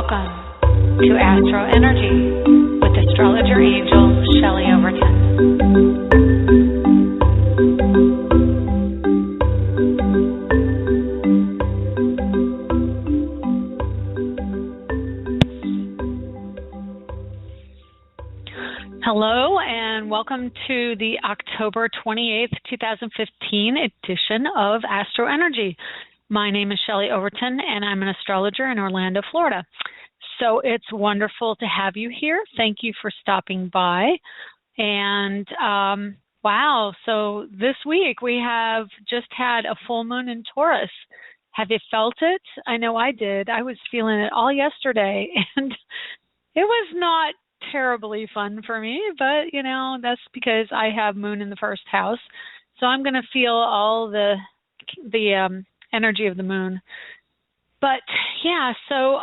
Welcome to AstroEnergy with astrologer angel Shelley Overton. Hello and welcome to the October 28th, 2015 edition of AstroEnergy. My name is Shelley Overton, and I'm an astrologer in Orlando, Florida. So it's wonderful to have you here. Thank you for stopping by. And wow, so this week we have just had a full moon in Taurus. Have you felt it? I know I did. I was feeling it all yesterday, and it was not terribly fun for me, but you know, that's because I have moon in the first house. So I'm going to feel all the energy of the moon. But yeah, so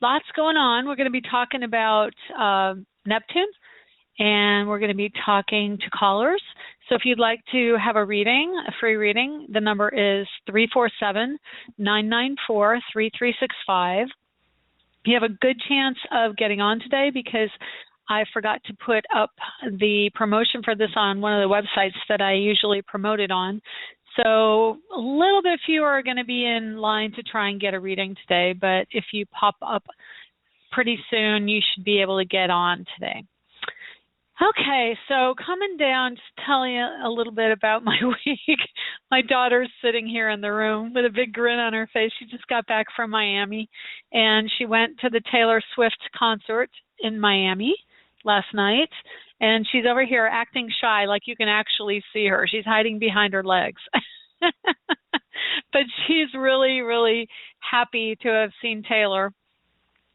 lots going on. We're going to be talking about Neptune, and we're going to be talking to callers. So if you'd like to have a reading, a free reading, the number is 347-994-3365. You have a good chance of getting on today because I forgot to put up the promotion for this on one of the websites that I usually promote it on. So a little bit fewer are going to be in line to try and get a reading today, but if you pop up pretty soon, you should be able to get on today. Okay, so coming down, just tell you a little bit about my week. My daughter's sitting here in the room with a big grin on her face. She just got back from Miami, and she went to the Taylor Swift concert in Miami last night, and she's over here acting shy, like you can actually see her. She's hiding behind her legs. But she's really, really happy to have seen Taylor.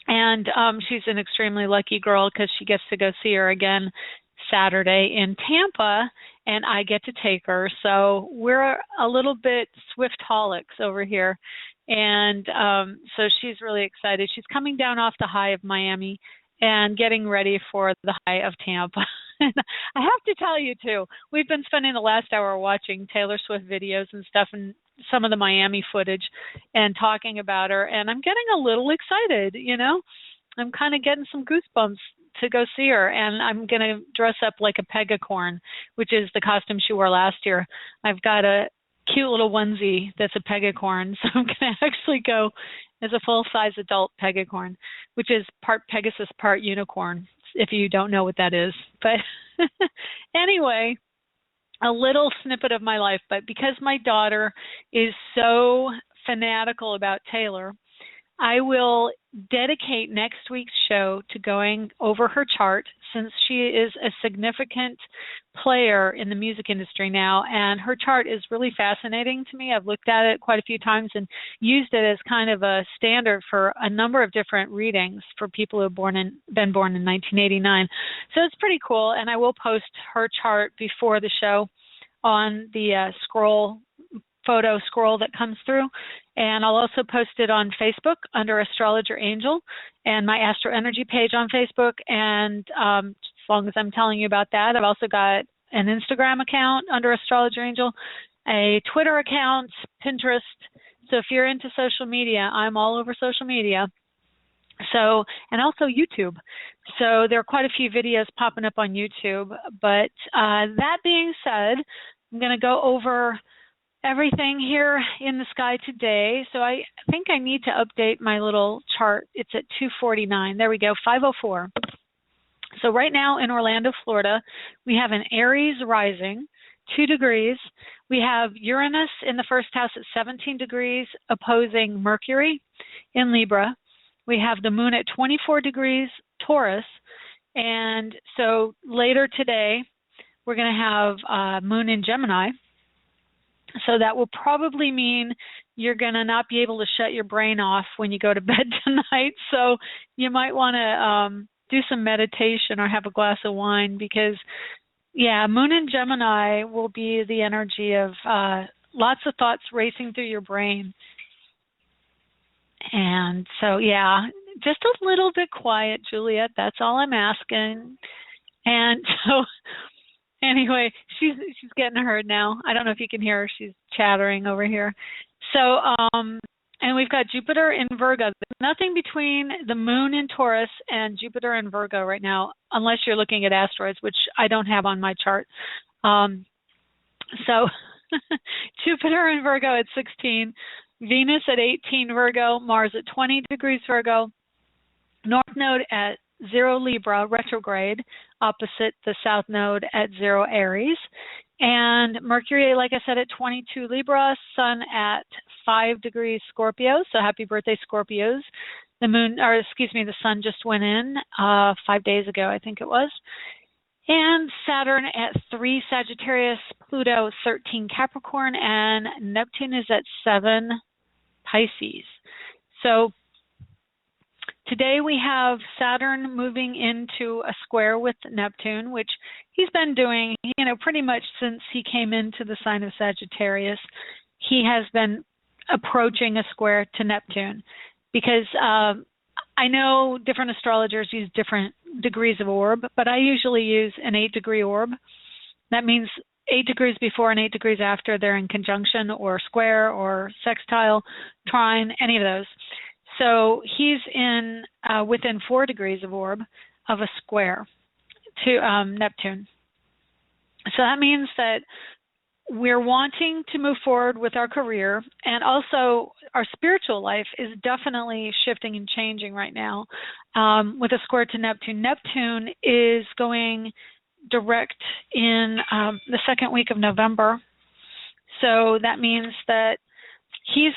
And she's an extremely lucky girl because she gets to go see her again Saturday in Tampa, and I get to take her. So we're a little bit Swift-holics over here. And so she's really excited. She's coming down off the high of Miami and getting ready for the high of Tampa. I have to tell you, too, we've been spending the last hour watching Taylor Swift videos and stuff and some of the Miami footage and talking about her, and I'm getting a little excited, you know. I'm kind of getting some goosebumps to go see her, and I'm going to dress up like a pegacorn, which is the costume she wore last year. I've got a cute little onesie that's a pegacorn, so I'm going to actually go as a full-size adult pegacorn, which is part Pegasus, part unicorn, if you don't know what that is. But anyway, a little snippet of my life. But because my daughter is so fanatical about Taylor, I will dedicate next week's show to going over her chart, since she is a significant player in the music industry now, and her chart is really fascinating to me. I've looked at it quite a few times and used it as kind of a standard for a number of different readings for people who have been born in 1989. So it's pretty cool, and I will post her chart before the show on the photo scroll that comes through, and I'll also post it on Facebook under Astrologer Angel and my AstroEnergy page on Facebook. And as long as I'm telling you about that, I've also got an Instagram account under Astrologer Angel, a Twitter account, Pinterest. So if you're into social media, I'm all over social media. So, and also YouTube. So there are quite a few videos popping up on YouTube. But that being said, I'm going to go over everything here in the sky today. So I think I need to update my little chart. It's at 249. There we go, 504. So right now in Orlando, Florida, we have an Aries rising, 2 degrees. We have Uranus in the first house at 17 degrees, opposing Mercury in Libra. We have the moon at 24 degrees, Taurus. And so later today, we're going to have moon in Gemini. So that will probably mean you're going to not be able to shut your brain off when you go to bed tonight. So you might want to do some meditation or have a glass of wine because, yeah, moon in Gemini will be the energy of lots of thoughts racing through your brain. And so, yeah, just a little bit quiet, Juliet. That's all I'm asking. And so anyway, she's getting heard now. I don't know if you can hear her. She's chattering over here. So And we've got Jupiter in Virgo. There's nothing between the moon in Taurus and Jupiter in Virgo right now, unless you're looking at asteroids, which I don't have on my chart. So Jupiter in Virgo at 16, Venus at 18 Virgo, Mars at 20 degrees Virgo, North Node at 0 Libra, retrograde, opposite the South Node at 0 Aries. And Mercury, like I said, at 22 Libra, Sun at 5 degrees Scorpio. So happy birthday, Scorpios. The Sun just went in 5 days ago, I think it was. And Saturn at 3 Sagittarius, Pluto 13 Capricorn, and Neptune is at 7 Pisces. So today we have Saturn moving into a square with Neptune, which he's been doing, pretty much since he came into the sign of Sagittarius. He has been approaching a square to Neptune because I know different astrologers use different degrees of orb, but I usually use an 8-degree orb. That means 8 degrees before and 8 degrees after they're in conjunction or square or sextile, trine, any of those. So he's in within 4 degrees of orb of a square to Neptune. So that means that we're wanting to move forward with our career, and also our spiritual life is definitely shifting and changing right now with a square to Neptune. Neptune is going direct in the second week of November. So that means that he's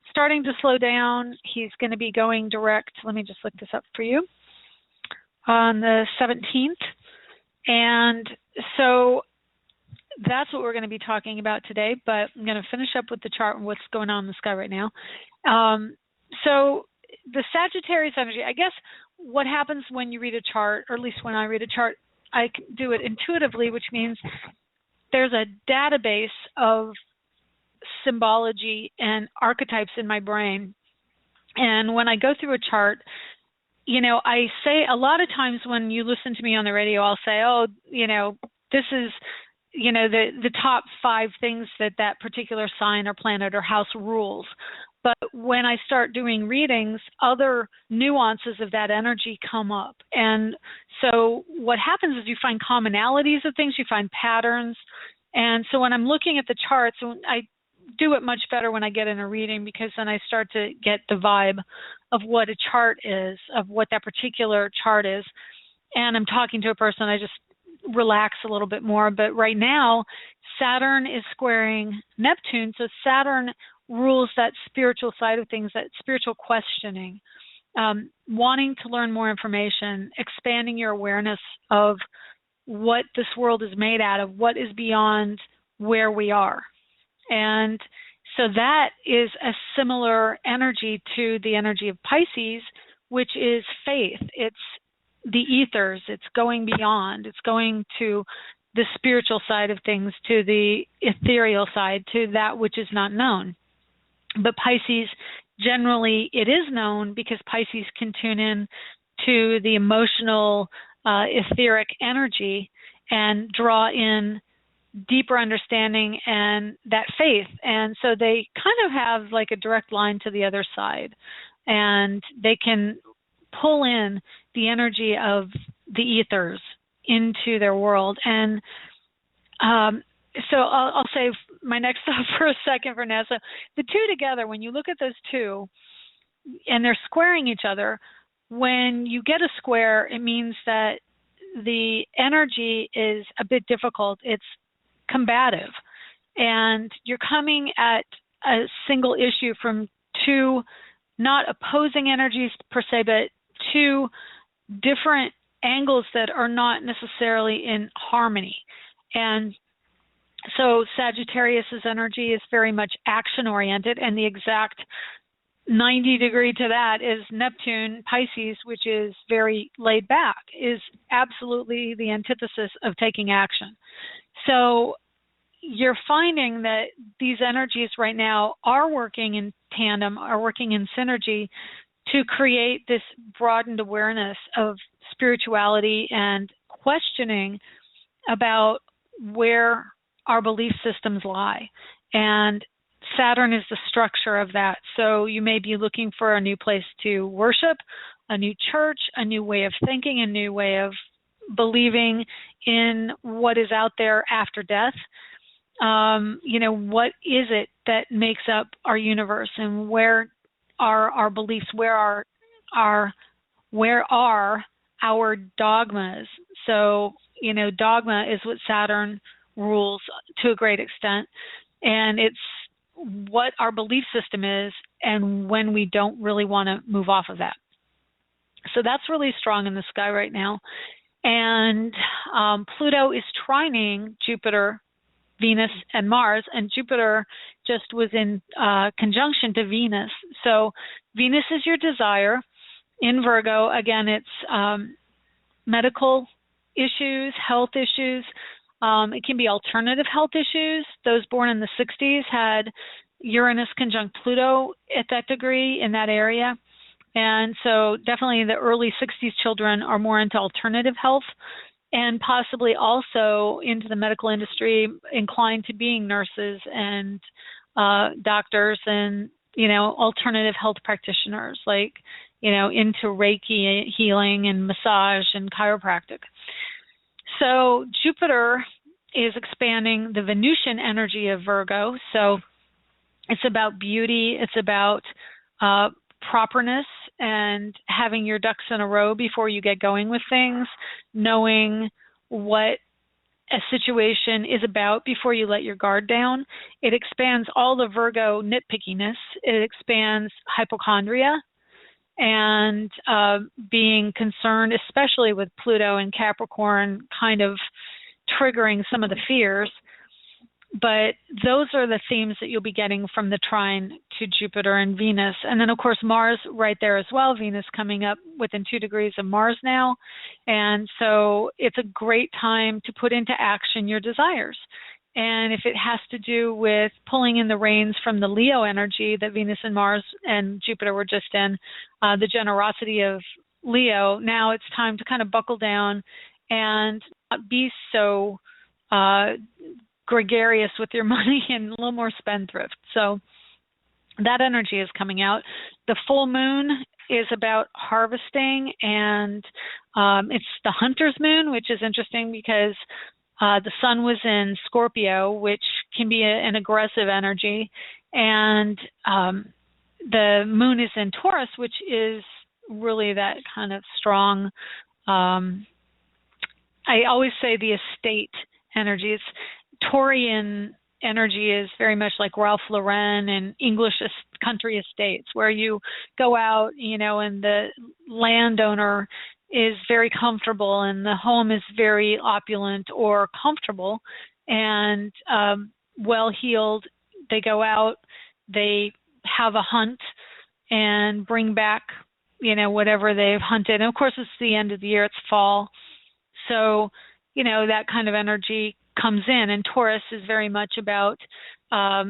starting to slow down. He's going to be going direct. Let me just look this up for you. On the 17th. And so that's what we're going to be talking about today, but I'm going to finish up with the chart and what's going on in the sky right now. So the Sagittarius energy, I guess what happens when you read a chart, or at least when I read a chart, I can do it intuitively, which means there's a database of symbology and archetypes in my brain. And when I go through a chart, I say a lot of times when you listen to me on the radio, I'll say, this is, the top 5 things that particular sign or planet or house rules. But when I start doing readings, other nuances of that energy come up. And so what happens is you find commonalities of things, you find patterns. And so when I'm looking at the charts, I do it much better when I get in a reading, because then I start to get the vibe of what a chart is, of what that particular chart is. And I'm talking to a person, I just relax a little bit more. But right now, Saturn is squaring Neptune. So Saturn rules that spiritual side of things, that spiritual questioning, wanting to learn more information, expanding your awareness of what this world is made out of, what is beyond where we are. And so that is a similar energy to the energy of Pisces, which is faith. It's the ethers. It's going beyond. It's going to the spiritual side of things, to the ethereal side, to that which is not known. But Pisces, generally, it is known because Pisces can tune in to the emotional, etheric energy and draw in deeper understanding and that faith. And so they kind of have like a direct line to the other side, and they can pull in the energy of the ethers into their world. And so I'll save my next thought for a second for now. So the two together, when you look at those two and they're squaring each other, when you get a square, it means that the energy is a bit difficult. It's combative, and you're coming at a single issue from two, not opposing energies per se, but two different angles that are not necessarily in harmony. And so Sagittarius's energy is very much action-oriented, and the exact 90 degree to that is Neptune, Pisces, which is very laid back, is absolutely the antithesis of taking action. So you're finding that these energies right now are working in tandem, are working in synergy to create this broadened awareness of spirituality and questioning about where our belief systems lie. And Saturn is the structure of that. So you may be looking for a new place to worship, a new church, a new way of thinking, a new way of believing in what is out there after death. What is it that makes up our universe, and where are our beliefs? Where are our dogmas? So, dogma is what Saturn rules to a great extent, and it's what our belief system is and when we don't really want to move off of that. So that's really strong in the sky right now. And Pluto is trining Jupiter, Venus, and Mars, and Jupiter just was in conjunction to Venus. So Venus is your desire. In Virgo, again, it's medical issues, health issues. It can be alternative health issues. Those born in the 60s had Uranus conjunct Pluto at that degree in that area. And so definitely the early 60s children are more into alternative health, and possibly also into the medical industry, inclined to being nurses and doctors and, alternative health practitioners, like, into Reiki healing and massage and chiropractic. So Jupiter is expanding the Venusian energy of Virgo. So it's about beauty. It's about properness and having your ducks in a row before you get going with things, knowing what a situation is about before you let your guard down. It expands all the Virgo nitpickiness. It expands hypochondria and being concerned, especially with Pluto and Capricorn kind of triggering some of the fears. But those are the themes that you'll be getting from the trine to Jupiter and Venus. And then, of course, Mars right there as well. Venus coming up within 2 degrees of Mars now. And so it's a great time to put into action your desires. And if it has to do with pulling in the reins from the Leo energy that Venus and Mars and Jupiter were just in, the generosity of Leo, now it's time to kind of buckle down and not be so gregarious with your money and a little more spendthrift. So that energy is coming out. The full moon is about harvesting, and it's the hunter's moon, which is interesting because the sun was in Scorpio, which can be an aggressive energy, and the moon is in Taurus, which is really that kind of strong, I always say the estate energy. It's Taurian energy is very much like Ralph Lauren and English country estates, where you go out, and the landowner is very comfortable and the home is very opulent or comfortable and well-heeled. They go out, they have a hunt and bring back, whatever they've hunted. And of course, it's the end of the year, it's fall. So, that kind of energy comes in, and Taurus is very much about, I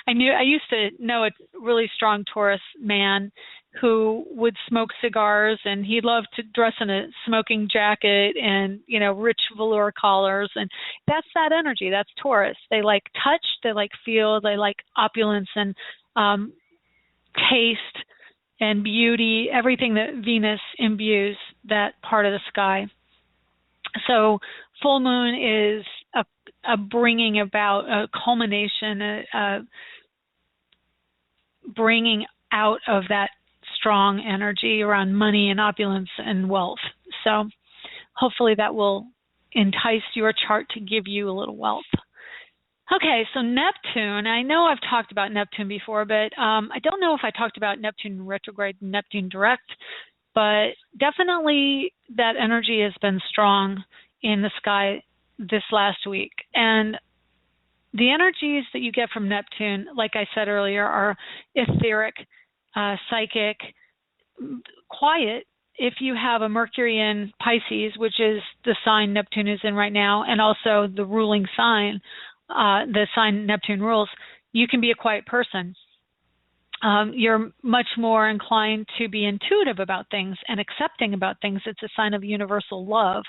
used to know a really strong Taurus man who would smoke cigars, and he loved to dress in a smoking jacket and, rich velour collars, and that's that energy. That's Taurus. They like touch, they like feel, they like opulence and taste and beauty, everything that Venus imbues that part of the sky. So full moon is a bringing about, a culmination, a bringing out of that strong energy around money and opulence and wealth. So hopefully that will entice your chart to give you a little wealth. Okay, so Neptune. I know I've talked about Neptune before, but I don't know if I talked about Neptune retrograde and Neptune direct, but definitely that energy has been strong in the sky this last week. And the energies that you get from Neptune, like I said earlier, are etheric, psychic, quiet. If you have a Mercury in Pisces, which is the sign Neptune is in right now, and also the ruling sign, the sign Neptune rules, you can be a quiet person. You're much more inclined to be intuitive about things and accepting about things. It's a sign of universal love.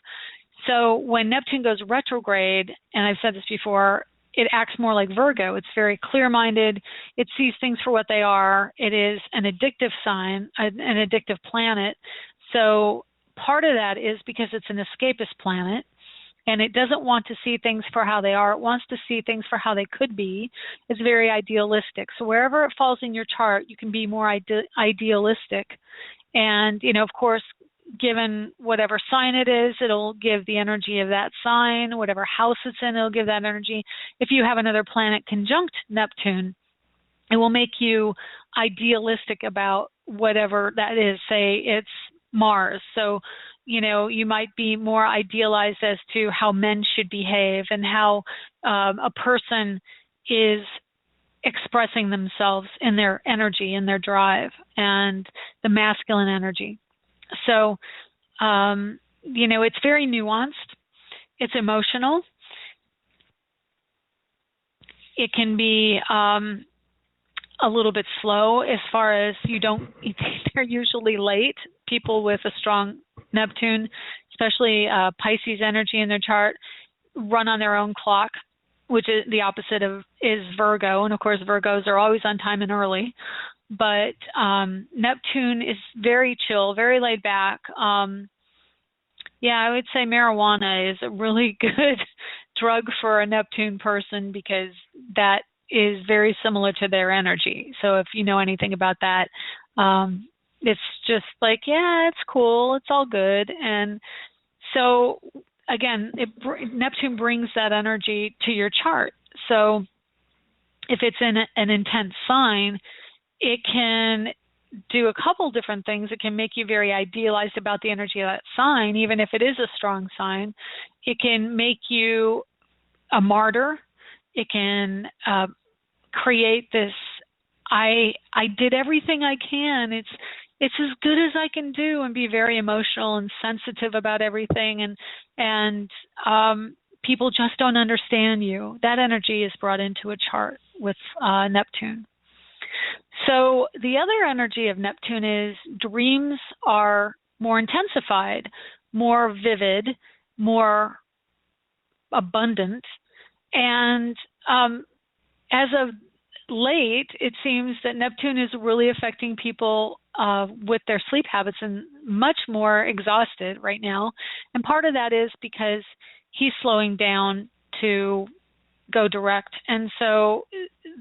So when Neptune goes retrograde, and I've said this before, it acts more like Virgo. It's very clear-minded. It sees things for what they are. It is an addictive sign, an addictive planet. So part of that is because it's an escapist planet, and it doesn't want to see things for how they are. It wants to see things for how they could be. It's very idealistic. So wherever it falls in your chart, you can be more idealistic. And, you know, of course, given whatever sign it is, it'll give the energy of that sign. Whatever house it's in, it'll give that energy. If you have another planet conjunct Neptune, it will make you idealistic about whatever that is. Say it's Mars. So, you know, you might be more idealized as to how men should behave and how a person is expressing themselves in their energy, in their drive, and the masculine energy. So, you know, it's very nuanced. It's emotional. It can be a little bit slow as far as they're usually late. People with a strong Neptune, especially Pisces energy in their chart, run on their own clock, which is the opposite of Virgo. And of course, Virgos are always on time and early. But Neptune is very chill, very laid back. Yeah, I would say marijuana is a really good drug for a Neptune person because that is very similar to their energy. So if you know anything about that, it's just like, yeah, it's cool, it's all good. And so again, Neptune brings that energy to your chart. So if it's in an intense sign, it can do a couple different things. It can make you very idealized about the energy of that sign, even if it is a strong sign. It can make you a martyr. It can create this, I did everything I can. It's as good as I can do, and be very emotional and sensitive about everything. And people just don't understand you. That energy is brought into a chart with Neptune. So the other energy of Neptune is dreams are more intensified, more vivid, more abundant. And as of late, it seems that Neptune is really affecting people with their sleep habits and much more exhausted right now. And part of that is because he's slowing down to go direct. And so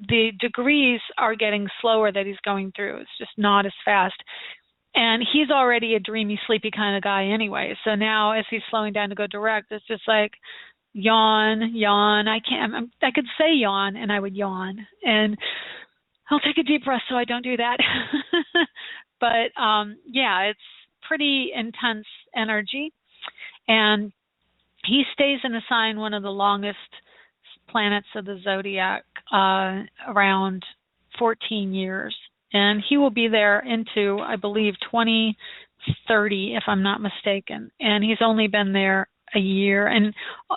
the degrees are getting slower that he's going through. It's just not as fast. And he's already a dreamy, sleepy kind of guy anyway. So now as he's slowing down to go direct, it's just like yawn, yawn. I could say yawn and I would yawn. And I'll take a deep breath so I don't do that. But yeah, it's pretty intense energy. And he stays in a sign, one of the longest planets of the zodiac, around 14 years. And he will be there into, I believe, 2030, if I'm not mistaken. And he's only been there a year. And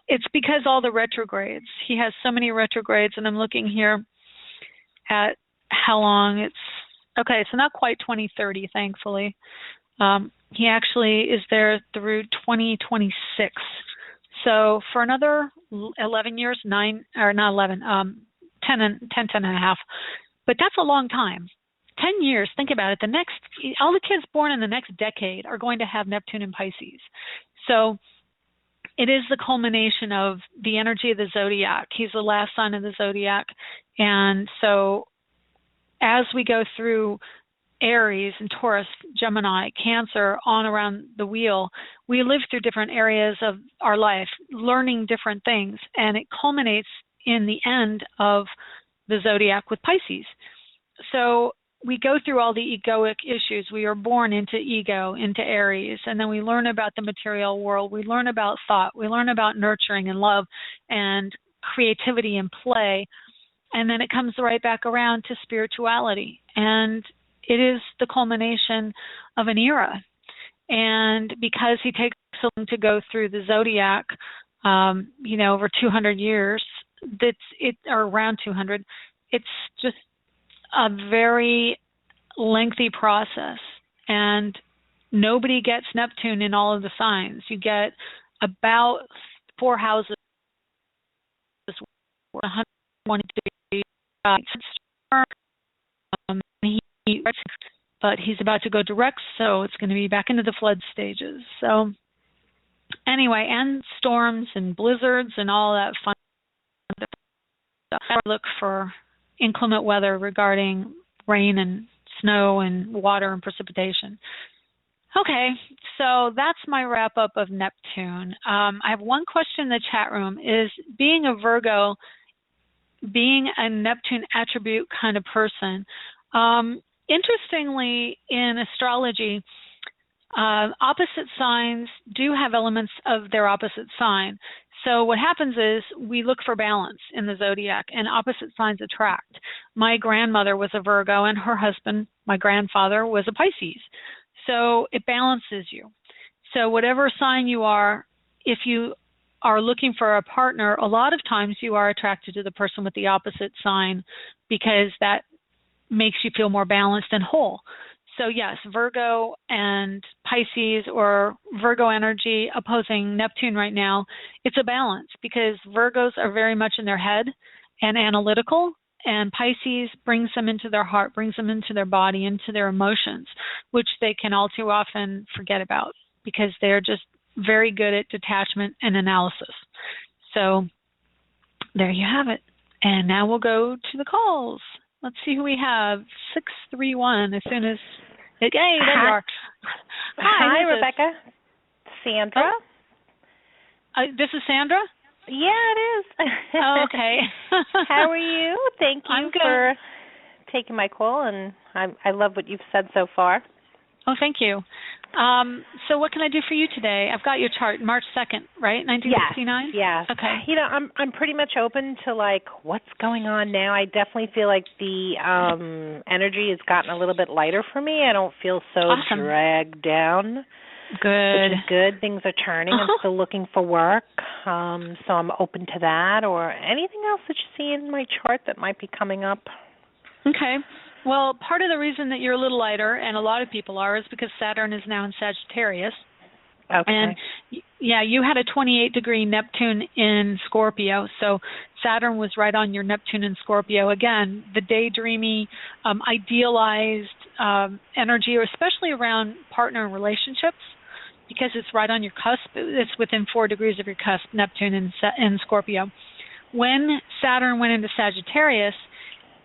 it's because all the retrogrades. He has so many retrogrades, and I'm looking here at how long it's, okay, so not quite 2030, thankfully. He actually is there through 2026. So for another 11 years, 10 and a half. But that's a long time. 10 years, think about it. All the kids born in the next decade are going to have Neptune and Pisces. So it is the culmination of the energy of the zodiac. He's the last sign of the zodiac. And so as we go through Aries and Taurus, Gemini, Cancer, on around the wheel, we live through different areas of our life, learning different things, and it culminates in the end of the zodiac with Pisces. So we go through all the egoic issues. We are born into ego, into Aries, and then we learn about the material world. We learn about thought. We learn about nurturing and love and creativity and play, and then it comes right back around to spirituality. And it is the culmination of an era. And because he takes so long to go through the zodiac, over 200 years, or around 200, it's just a very lengthy process. And nobody gets Neptune in all of the signs. You get about 4 houses 120 degrees. But he's about to go direct, so it's going to be back into the flood stages. So anyway, and storms and blizzards and all that fun stuff. I look for inclement weather regarding rain and snow and water and precipitation. Okay, so that's my wrap-up of Neptune. I have one question in the chat room. Is being a Virgo, being a Neptune attribute kind of person? Interestingly, in astrology, opposite signs do have elements of their opposite sign. So what happens is we look for balance in the zodiac, and opposite signs attract. My grandmother was a Virgo, and her husband, my grandfather, was a Pisces. So it balances you. So whatever sign you are, if you are looking for a partner, a lot of times you are attracted to the person with the opposite sign because that makes you feel more balanced and whole. So yes, Virgo and Pisces, or Virgo energy opposing Neptune right now, it's a balance because Virgos are very much in their head and analytical, and Pisces brings them into their heart, brings them into their body, into their emotions, which they can all too often forget about because they're just very good at detachment and analysis. So there you have it. And now we'll go to the calls. Let's see who we have. 631 as soon as... Hey, there you are. Hi, Rebecca. Sandra. This is Sandra? Yeah, it is. Oh, okay. How are you? Thank you for taking my call, and I love what you've said so far. Oh, thank you. So what can I do for you today? I've got your chart, March 2nd, right? 1969? Yes. Okay. You know, I'm pretty much open to, like, what's going on now. I definitely feel like the energy has gotten a little bit lighter for me. I don't feel so dragged down. Good. Which is good. Things are turning. I'm still looking for work, so I'm open to that. Or anything else that you see in my chart that might be coming up. Okay. Well, part of the reason that you're a little lighter, and a lot of people are, is because Saturn is now in Sagittarius. Okay. And, yeah, you had a 28-degree Neptune in Scorpio, so Saturn was right on your Neptune in Scorpio. Again, the daydreamy, idealized energy, especially around partner and relationships, because it's right on your cusp. It's within 4 degrees of your cusp, Neptune in Scorpio. When Saturn went into Sagittarius,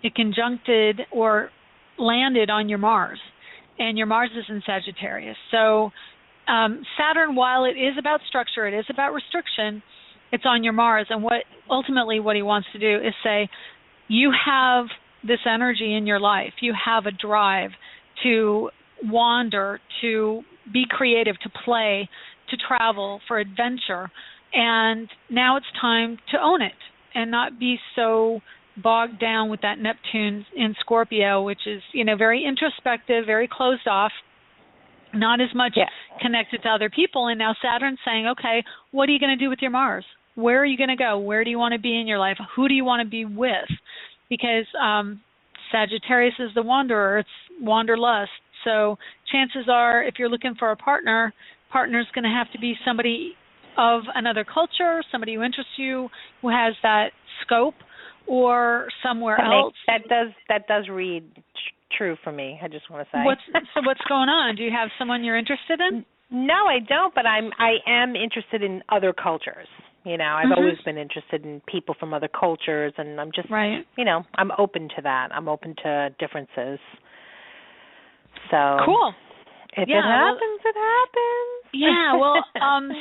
it conjuncted or landed on your Mars, and your Mars is in Sagittarius. So Saturn, while it is about structure, it is about restriction, it's on your Mars, and what he wants to do is say, you have this energy in your life, you have a drive to wander, to be creative, to play, to travel, for adventure, and now it's time to own it and not be so bogged down with that Neptune in Scorpio, which is, very introspective, very closed off, not as much connected to other people. And now Saturn's saying, okay, what are you going to do with your Mars? Where are you going to go? Where do you want to be in your life? Who do you want to be with? Because Sagittarius is the wanderer. It's wanderlust. So chances are, if you're looking for a partner's going to have to be somebody of another culture, somebody who interests you, who has that scope, or somewhere else. That does read true for me. I just want to say. What's going on? Do you have someone you're interested in? No, I don't. But I am interested in other cultures. I've always been interested in people from other cultures, and I'm just I'm open to that. I'm open to differences. So cool. If it happens, it happens. Yeah. Well,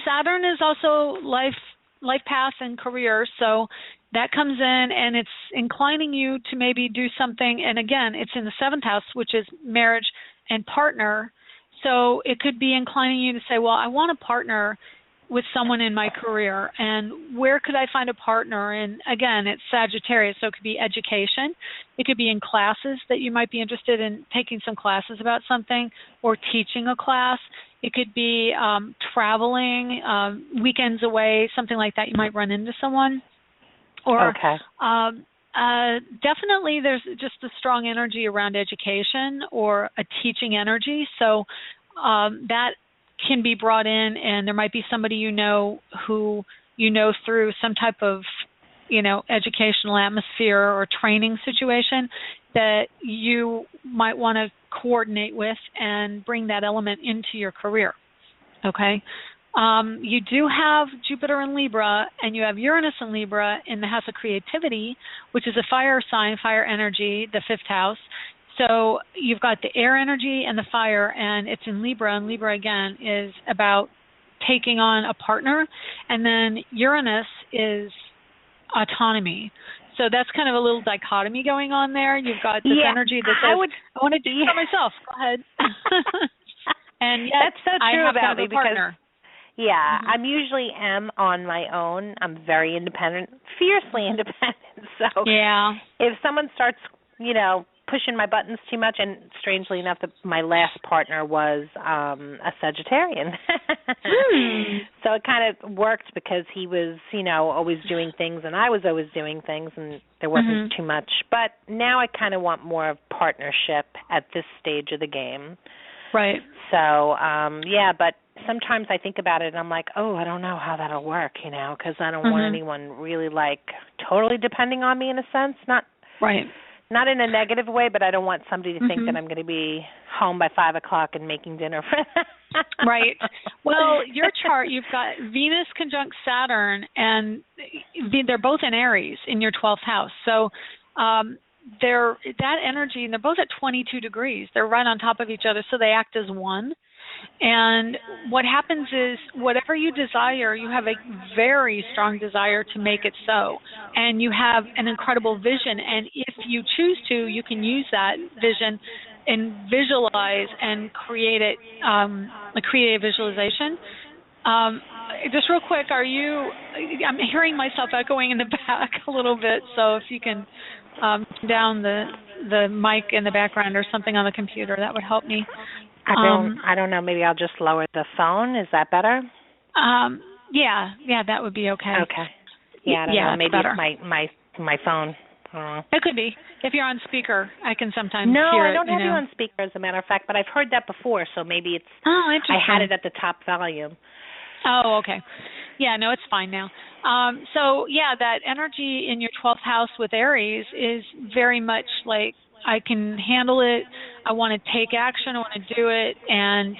Saturn is also life path and career, so that comes in and it's inclining you to maybe do something, and again, it's in the 7th house, which is marriage and partner, so it could be inclining you to say, well, I want to partner with someone in my career, and where could I find a partner? And again, it's Sagittarius, so it could be education, it could be in classes that you might be interested in taking some classes about something, or teaching a class. It could be traveling, weekends away, something like that. You might run into someone. Or definitely there's just a strong energy around education or a teaching energy. So that can be brought in, and there might be somebody who through some type of educational atmosphere or training situation that you might want to coordinate with and bring that element into your career. Okay? You do have Jupiter in Libra, and you have Uranus in Libra in the house of creativity, which is a fire sign, fire energy, the 5th house. So you've got the air energy and the fire, and it's in Libra, and Libra, again, is about taking on a partner, and then Uranus is autonomy. So that's kind of a little dichotomy going on there. You've got this energy that says, I want to do it for myself. Go ahead. And yet, that's so true I have about to have a partner. Yeah, I'm usually on my own. I'm very independent, fiercely independent. So if someone starts, pushing my buttons too much, and strangely enough, my last partner was a Sagittarian. So it kind of worked because he was, always doing things, and I was always doing things, and there wasn't too much. But now I kind of want more of partnership at this stage of the game. Right. So, but sometimes I think about it and I'm like, I don't know how that'll work, because I don't want anyone really totally depending on me in a sense. Not in a negative way, but I don't want somebody to think that I'm going to be home by 5 o'clock and making dinner for them. Right. Well, your chart, you've got Venus conjunct Saturn, and they're both in Aries in your 12th house. So that energy, and they're both at 22 degrees. They're right on top of each other, so they act as one. And what happens is, whatever you desire, you have a very strong desire to make it so. And you have an incredible vision. And if you choose to, you can use that vision and visualize and create it, create a visualization. Just real quick, I'm hearing myself echoing in the back a little bit, so if you can down the mic in the background or something on the computer, that would help me. I don't know. Maybe I'll just lower the phone. Is that better? Yeah, that would be okay. Okay. Yeah, I don't know. Maybe better. It's my phone. It could be. If you're on speaker, I can sometimes hear it. No, I don't have you on speaker, as a matter of fact, but I've heard that before, so maybe it's. Oh, interesting. I had it at the top volume. Oh, okay. Yeah, no, it's fine now. That energy in your 12th house with Aries is very much like, I can handle it, I want to take action, I want to do it. And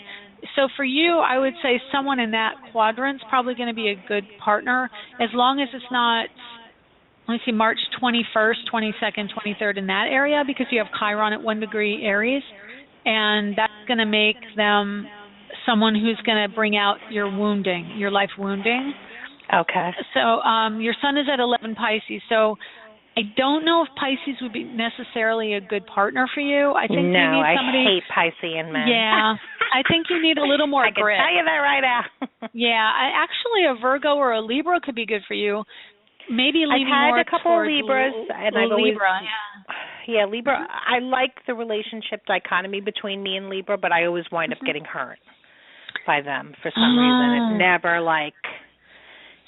so for you, I would say someone in that quadrant's probably going to be a good partner, as long as it's not, let me see, March 21st, 22nd, 23rd in that area, because you have Chiron at 1 degree Aries, and that's going to make them someone who's going to bring out your wounding, your life wounding. Okay. So your sun is at 11 Pisces, so I don't know if Pisces would be necessarily a good partner for you. I think you need somebody. I hate Piscean men. Yeah, I think you need a little more grit. I can tell you that right now. Actually, a Virgo or a Libra could be good for you. Maybe leaning more towards I've had a couple of Libras, and I've always, Libra. Yeah, Libra. I like the relationship dichotomy between me and Libra, but I always wind up getting hurt by them for some reason. It never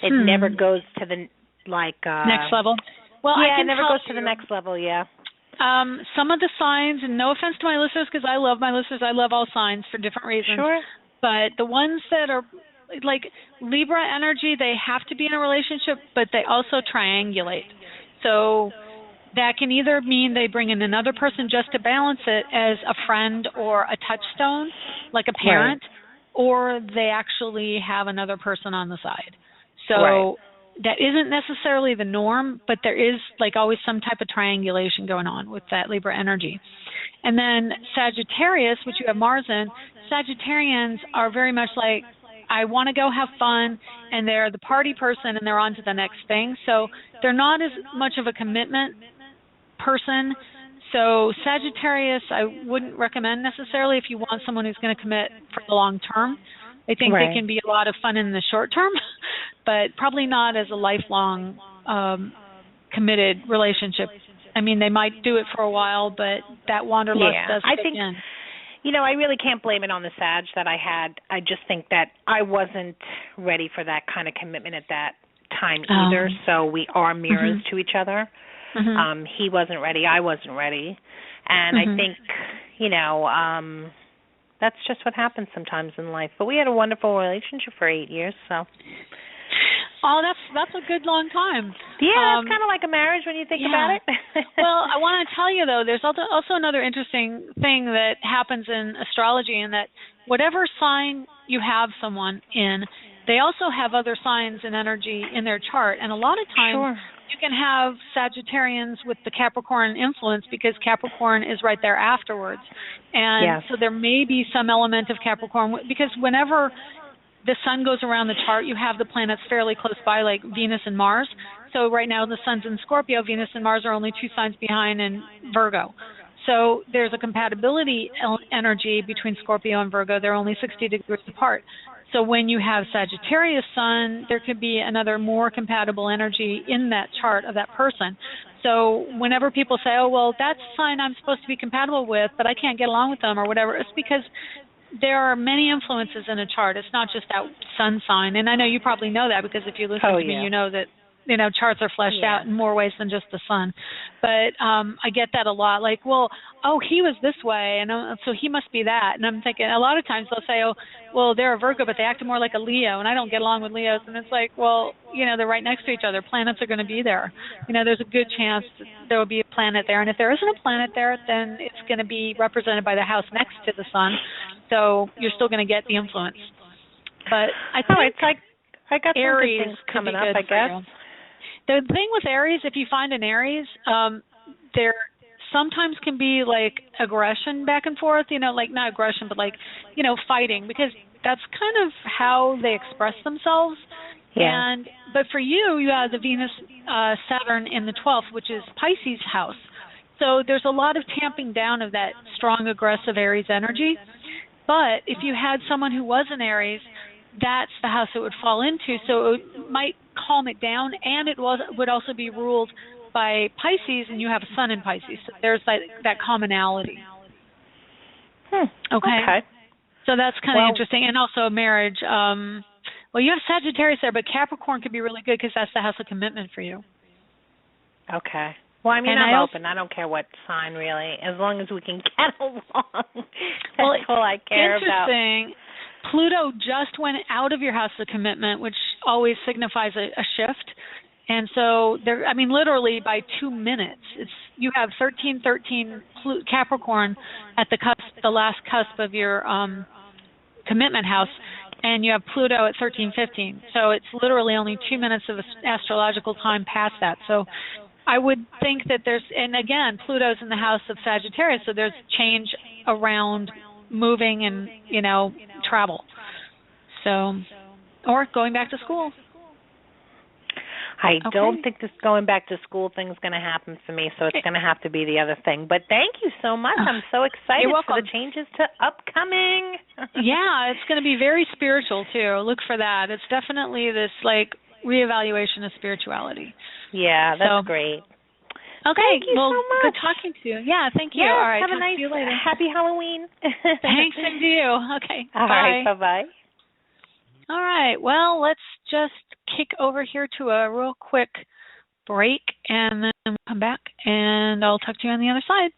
never goes to the next level. Well, it never goes to the next level. Yeah. Some of the signs, and no offense to my listeners, because I love my listeners, I love all signs for different reasons. Sure. But the ones that are like Libra energy, they have to be in a relationship, but they also triangulate. So that can either mean they bring in another person just to balance it as a friend or a touchstone, like a parent, or they actually have another person on the side. So that isn't necessarily the norm, but there is always some type of triangulation going on with that Libra energy. And then Sagittarius, which you have Mars in, Sagittarians are very much like, I want to go have fun, and they're the party person, and they're on to the next thing. So they're not as much of a commitment person. So Sagittarius, I wouldn't recommend necessarily if you want someone who's going to commit for the long term. I think they can be a lot of fun in the short term, but probably not as a lifelong committed relationship. I mean, they might do it for a while, but that wanderlust does kick in. I really can't blame it on the Sag that I had. I just think that I wasn't ready for that kind of commitment at that time either, so we are mirrors to each other. He wasn't ready, I wasn't ready. And I think, that's just what happens sometimes in life. But we had a wonderful relationship for 8 years, so. Oh, that's a good long time. Yeah, it's kind of like a marriage when you think about it. Well, I want to tell you, though, there's also another interesting thing that happens in astrology, in that whatever sign you have someone in, they also have other signs and energy in their chart. And a lot of times you can have Sagittarians with the Capricorn influence because Capricorn is right there afterwards. And so there may be some element of Capricorn, because whenever the sun goes around the chart, you have the planets fairly close by, like Venus and Mars. So right now the sun's in Scorpio, Venus and Mars are only 2 signs behind in Virgo. So there's a compatibility energy between Scorpio and Virgo. They're only 60 degrees apart. So when you have Sagittarius sun, there could be another more compatible energy in that chart of that person. So whenever people say, oh, well, that's a sign I'm supposed to be compatible with, but I can't get along with them or whatever, it's because there are many influences in a chart. It's not just that sun sign. And I know you probably know that, because if you listen to me, you know that charts are fleshed out in more ways than just the sun. But I get that a lot. Like, well, he was this way, and so he must be that. And I'm thinking, a lot of times they'll say, oh, well, they're a Virgo, but they act more like a Leo, and I don't get along with Leos. And it's like, well, they're right next to each other. Planets are going to be there. There's a good chance there will be a planet there. And if there isn't a planet there, then it's going to be represented by the house next to the sun. So you're still going to get the influence. But I think it's like I got Aries some good things coming up, I guess. You. The thing with Aries, if you find an Aries, there sometimes can be like aggression back and forth, like not aggression, but like, fighting, because that's kind of how they express themselves. Yeah. But for you, you have the Venus, Saturn in the 12th, which is Pisces house. So there's a lot of tamping down of that strong, aggressive Aries energy. But if you had someone who was an Aries, that's the house it would fall into. So it might calm it down, and it would also be ruled by Pisces, and you have a sun in Pisces. So there's that commonality. Okay. So that's kind of interesting. And also marriage. Well, you have Sagittarius there, but Capricorn could be really good because that's the house of commitment for you. Okay. Well, I mean, I'm open. I don't care what sign, really, as long as we can get along. That's all I care about. Interesting. Pluto just went out of your house of commitment, which always signifies a shift. And so, literally by 2 minutes, you have 1313 Capricorn at the last cusp of your commitment house, and you have Pluto at 1315. So it's literally only 2 minutes of astrological time past that. So I would think that and again, Pluto's in the house of Sagittarius, so there's change around moving and, travel. So, or going back to school. I don't think this going back to school thing is going to happen for me, so it's going to have to be the other thing. But thank you so much. I'm so excited for the changes to upcoming. Yeah, it's going to be very spiritual, too. Look for that. It's definitely this, reevaluation of spirituality. Yeah, that's great. Okay, thank you so much. Good talking to you. Yeah, thank you. Yes, all right, have a nice, see you later. Happy Halloween. Thanks, and to you. Okay, all bye. Right, bye-bye. All right, well, let's just kick over here to a real quick break, and then we'll come back, and I'll talk to you on the other side.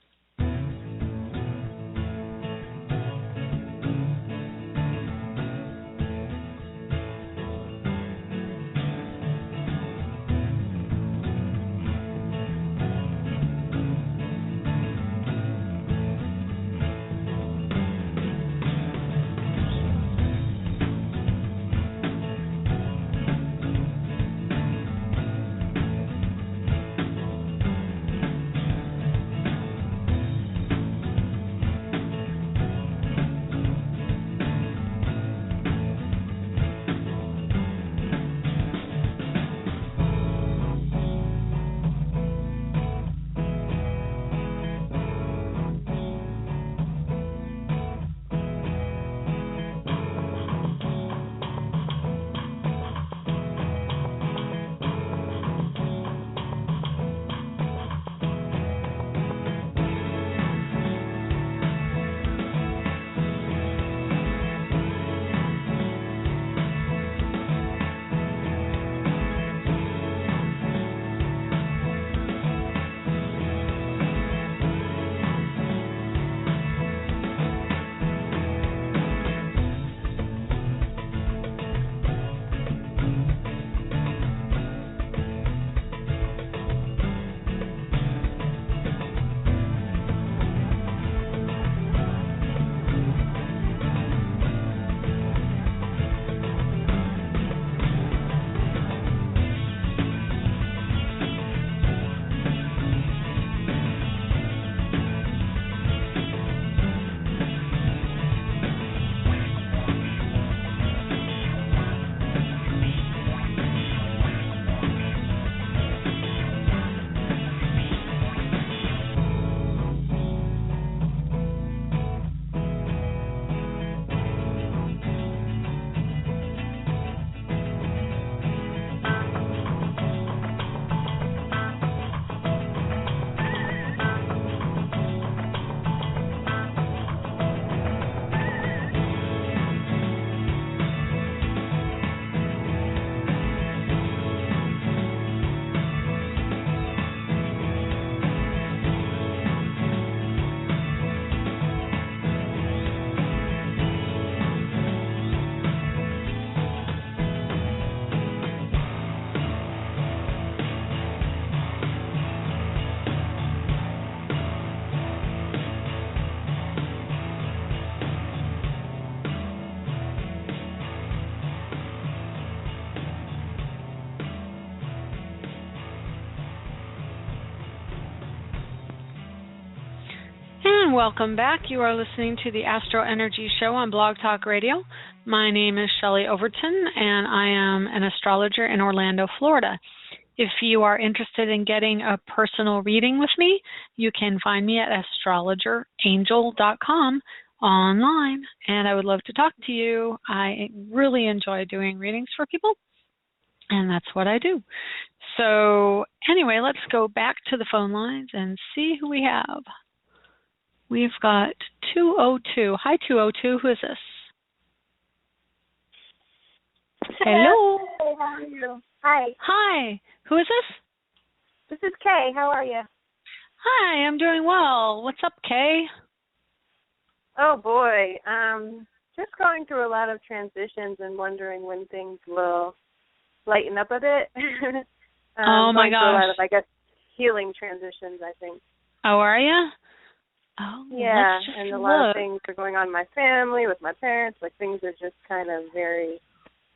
And welcome back. You are listening to the AstroEnergy Show on Blog Talk Radio. My name is Shelley Overton, and I am an astrologer in Orlando, Florida. If you are interested in getting a personal reading with me, you can find me at astrologerangel.com online, and I would love to talk to you. I really enjoy doing readings for people, and that's what I do. So anyway, let's go back to the phone lines and see who we have. We've got 202. Hi, 202. Who is this? Hello. Hey, how are you? Hi. Hi. Who is this? This is Kay. How are you? Hi, I'm doing well. What's up, Kay? Oh, boy. Just going through a lot of transitions and wondering when things will lighten up a bit. Oh, my gosh. A lot of, I guess, healing transitions, I think. Oh, are you? Oh, yeah, and a lot of things are going on in my family, with my parents. Like, things are just kind of very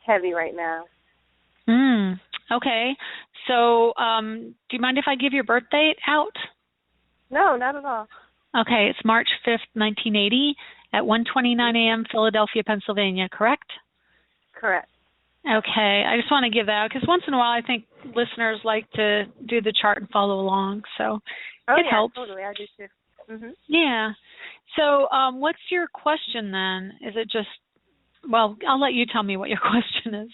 heavy right now. Okay. So, do you mind if I give your birth date out? No, not at all. Okay, it's March 5th, 1980 at 1:29 a.m. Philadelphia, Pennsylvania, correct? Correct. Okay, I just want to give that, because once in a while I think listeners like to do the chart and follow along, so it helps. Totally, I do too. Mm-hmm. Yeah. So what's your question then? Is it just, well, I'll let you tell me what your question is.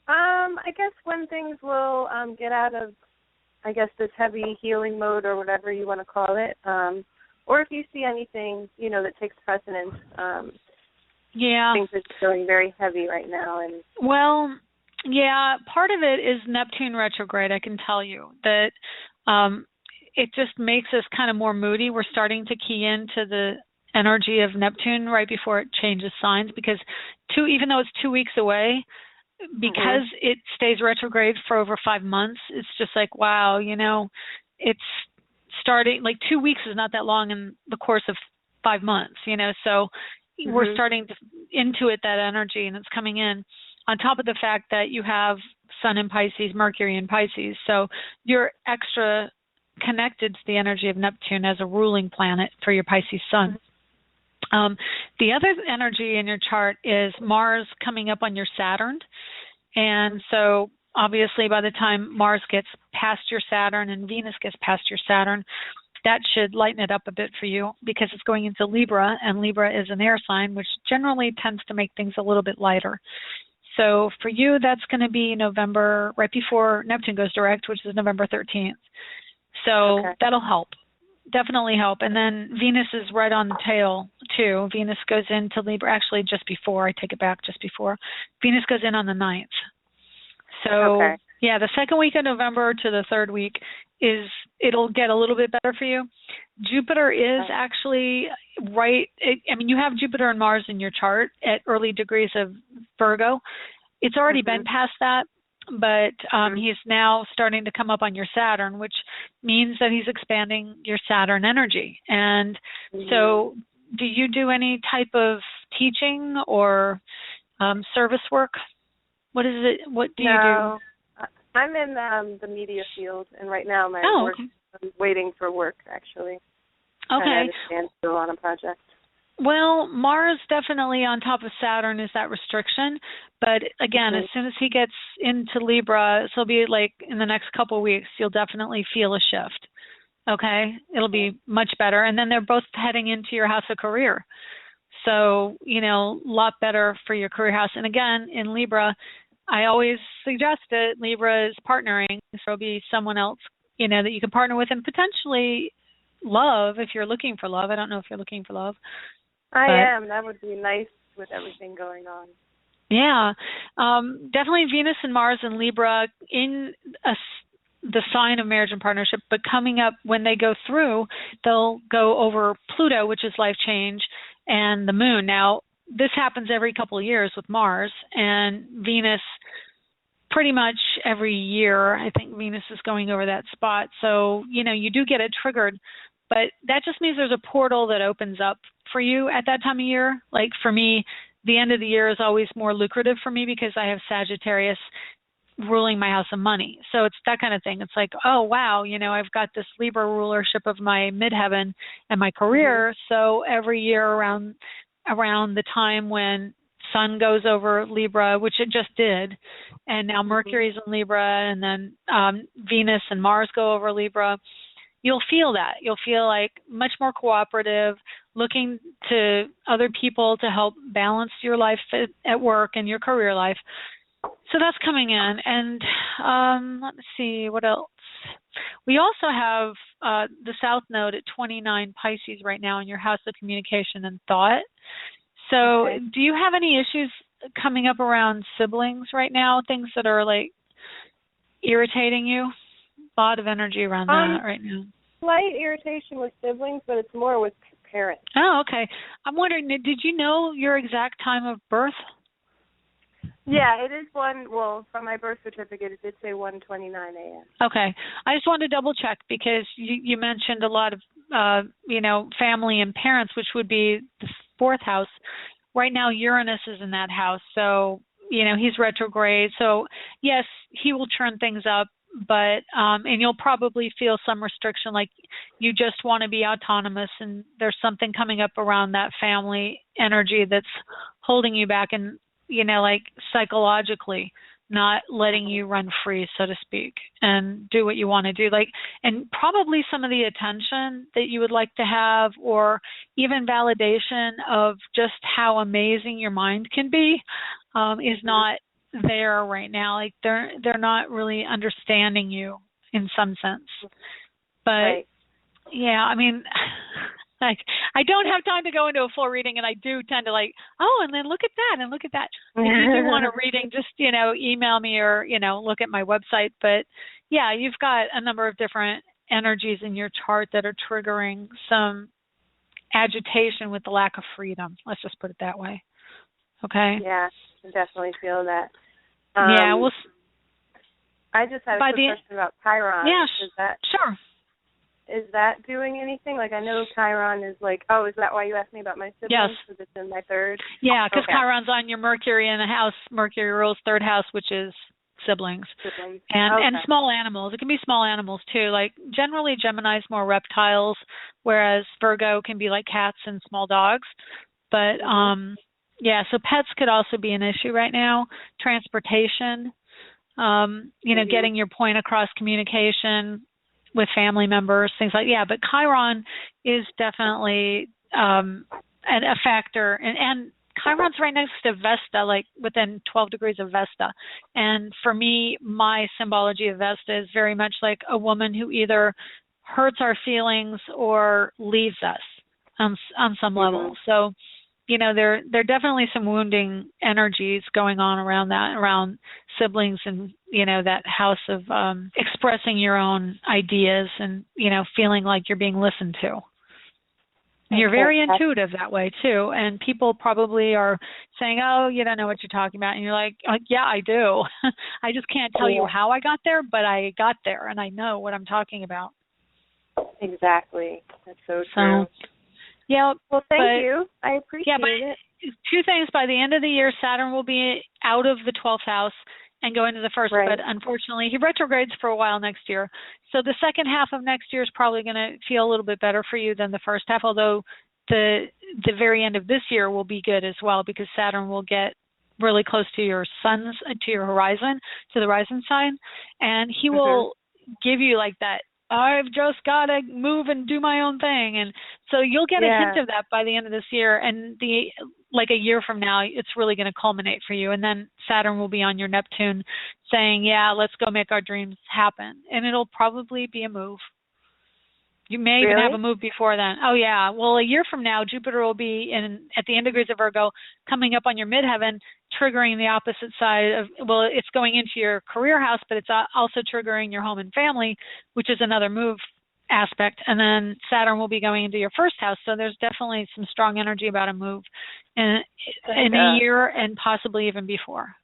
I guess when things will get out of, I guess, this heavy healing mode or whatever you want to call it, or if you see anything, that takes precedence. Yeah. Things are feeling very heavy right now. Well, yeah, part of it is Neptune retrograde, I can tell you, that it just makes us kind of more moody. We're starting to key into the energy of Neptune right before it changes signs, because even though it's 2 weeks away, because it stays retrograde for over 5 months, it's just like, wow, it's starting, like 2 weeks is not that long in the course of 5 months, so we're starting to intuit that energy, and it's coming in on top of the fact that you have Sun in Pisces, Mercury in Pisces, so you're extra connected to the energy of Neptune as a ruling planet for your Pisces Sun. The other energy in your chart is Mars coming up on your Saturn. And so obviously by the time Mars gets past your Saturn and Venus gets past your Saturn, that should lighten it up a bit for you, because it's going into Libra, and Libra is an air sign, which generally tends to make things a little bit lighter. So for you, that's going to be November, right before Neptune goes direct, which is November 13th. So that'll help. Definitely help. And then Venus is right on the tail, too. Venus goes into Libra, actually just before, I take it back, just before. Venus goes in on the 9th. So, yeah, the second week of November to the third week it'll get a little bit better for you. Jupiter is actually you have Jupiter and Mars in your chart at early degrees of Virgo. It's already been past that. But he's now starting to come up on your Saturn, which means that he's expanding your Saturn energy. And so do you do any type of teaching or service work? What is it? What do you do? I'm in the media field, and right now I'm waiting for work, actually. Okay. I'm still on a project. Well, Mars definitely on top of Saturn is that restriction. But again, as soon as he gets into Libra, so it'll be like in the next couple of weeks, you'll definitely feel a shift. Okay? It'll be much better. And then they're both heading into your house of career. So, a lot better for your career house. And again, in Libra, I always suggest that Libra is partnering. So it'll be someone else, that you can partner with, and potentially love if you're looking for love. I don't know if you're looking for love. I am. That would be nice with everything going on. Yeah. Definitely Venus and Mars and Libra in the sign of marriage and partnership, but coming up when they go through, they'll go over Pluto, which is life change, and the moon. Now, this happens every couple of years with Mars, and Venus pretty much every year. I think Venus is going over that spot. So, you do get it triggered, but that just means there's a portal that opens up for you at that time of year. Like for me, the end of the year is always more lucrative for me because I have Sagittarius ruling my house of money. So it's that kind of thing. It's like, oh, wow, I've got this Libra rulership of my midheaven and my career. So every year around the time when Sun goes over Libra, which it just did, and now Mercury's in Libra, and then Venus and Mars go over Libra, you'll feel that. You'll feel like much more cooperative, looking to other people to help balance your life at work and your career life. So that's coming in. And let's see, what else? We also have the South Node at 29 Pisces right now in your house of communication and thought. So do you have any issues coming up around siblings right now, things that are like irritating you? A lot of energy around that right now. Slight irritation with siblings, but it's more with parents. Oh, okay. I'm wondering, did you know your exact time of birth? Yeah, it is from my birth certificate, it did say 1:29 a.m. Okay. I just wanted to double check because you mentioned a lot of, family and parents, which would be the fourth house. Right now, Uranus is in that house. So, he's retrograde. So, yes, he will turn things up, but, and you'll probably feel some restriction, like you just want to be autonomous and there's something coming up around that family energy that's holding you back and, like psychologically not letting you run free, so to speak, and do what you want to do. Like, and probably some of the attention that you would like to have, or even validation of just how amazing your mind can be, is not there right now. Like they're not really understanding you in some sense. But yeah, I mean, like I don't have time to go into a full reading, and I do tend to like, oh, and then look at that and look at that. If you do want a reading, just email me or look at my website. But yeah, you've got a number of different energies in your chart that are triggering some agitation with the lack of freedom. Let's just put it that way. Okay. Yeah, I definitely feel that. Yeah, well, I just had a quick question about Chiron. Yeah, sure. Is that doing anything? Like, I know Chiron is like, is that why you asked me about my siblings? Yes. Because it's in my third? Yeah, because Chiron's on your Mercury in the house. Mercury rules third house, which is siblings. And small animals. It can be small animals, too. Like, generally, Gemini's more reptiles, whereas Virgo can be like cats and small dogs. But, yeah, so pets could also be an issue right now. Transportation, getting your point across, communication with family members, things like but Chiron is definitely a factor, and Chiron's right next to Vesta, like within 12 degrees of Vesta. And for me, my symbology of Vesta is very much like a woman who either hurts our feelings or leaves us on some level. So there are definitely some wounding energies going on around siblings and, that house of expressing your own ideas and, feeling like you're being listened to. And you're very intuitive that way, too. And people probably are saying, oh, you don't know what you're talking about. And you're like, yeah, I do. I just can't tell you how I got there, but I got there and I know what I'm talking about. Exactly. That's so true. Yeah. Well, thank you. I appreciate it. Two things. By the end of the year, Saturn will be out of the 12th house and go into the first. Right. But unfortunately, he retrogrades for a while next year. So the second half of next year is probably going to feel a little bit better for you than the first half, although the very end of this year will be good as well, because Saturn will get really close to your to your horizon, to the horizon sign, and he will give you like that, I've just got to move and do my own thing. And so you'll get a hint of that by the end of this year. And like a year from now, it's really going to culminate for you. And then Saturn will be on your Neptune saying, yeah, let's go make our dreams happen. And it'll probably be a move. You may even have a move before then. Oh, yeah. Well, a year from now, Jupiter will be at the end degrees of Virgo, coming up on your midheaven, triggering the opposite side of, it's going into your career house, but it's also triggering your home and family, which is another move aspect. And then Saturn will be going into your first house. So there's definitely some strong energy about a move in a year and possibly even before.